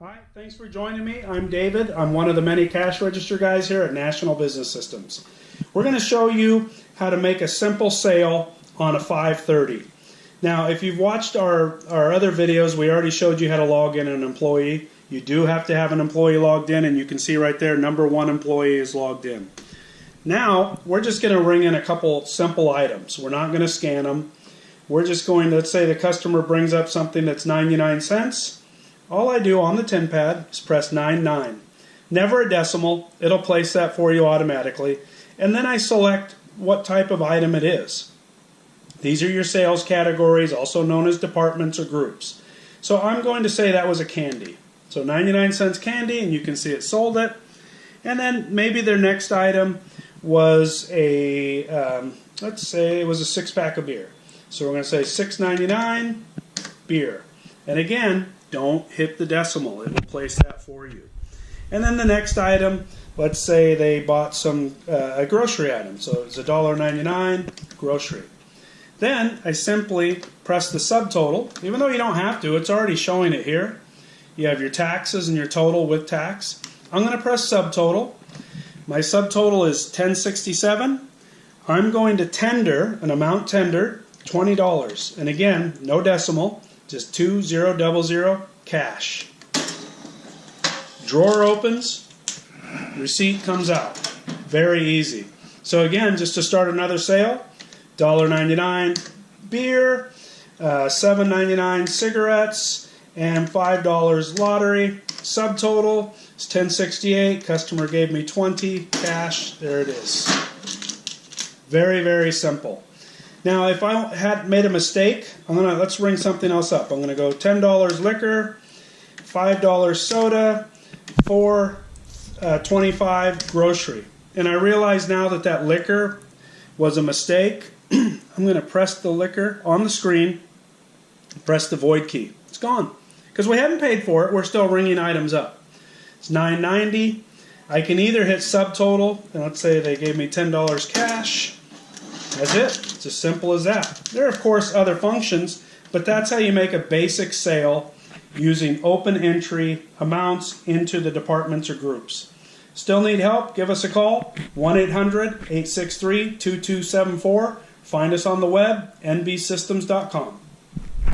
Hi, thanks for joining me. I'm David. I'm one of the many cash register guys here at National Business Systems. We're going to show you how to make a simple sale on a 530. Now, if you've watched our other videos, we already showed you how to log in an employee. You do have to have an employee logged in, and you can see right there, number 1 employee is logged in. Now, we're just going to ring in a couple simple items. We're not going to scan them. We're just going to, let's say the customer brings up something that's 99 cents. All I do on the tin pad is press 99. Never a decimal. It'll place that for you automatically. And then I select what type of item it is. These are your sales categories, also known as departments or groups. So I'm going to say that was a candy. So 99 cents candy, and you can see it sold it. And then maybe their next item was a, let's say it was a 6-pack of beer. So we're going to say $6.99 beer. And again, don't hit the decimal. It will place that for you. And then the next item, let's say they bought a grocery item. So it's $1.99 grocery. Then I simply press the subtotal. Even though you don't have to, it's already showing it here. You have your taxes and your total with tax. I'm going to press subtotal. My subtotal is $10.67. I'm going to tender, an amount tendered, $20. And again, no decimal. Just 2000 cash. Drawer opens, receipt comes out. Very easy. So again, just to start another sale, $1.99 beer, $7.99 cigarettes, and $5 lottery. Subtotal is $10.68. Customer gave me 20 cash. There it is. Very, very simple. Now, if I had made a mistake, let's ring something else up. I'm going to go $10 liquor, $5 soda, $4.25 grocery. And I realize now that that liquor was a mistake. I'm going to press the liquor on the screen, press the void key. It's gone. Because we haven't paid for it, we're still ringing items up. It's $9.90. I can either hit subtotal, and let's say they gave me $10 cash. That's it. It's as simple as that. There are, of course, other functions, but that's how you make a basic sale using open entry amounts into the departments or groups. Still need help? Give us a call, 1-800-863-2274. Find us on the web, nbsystems.com.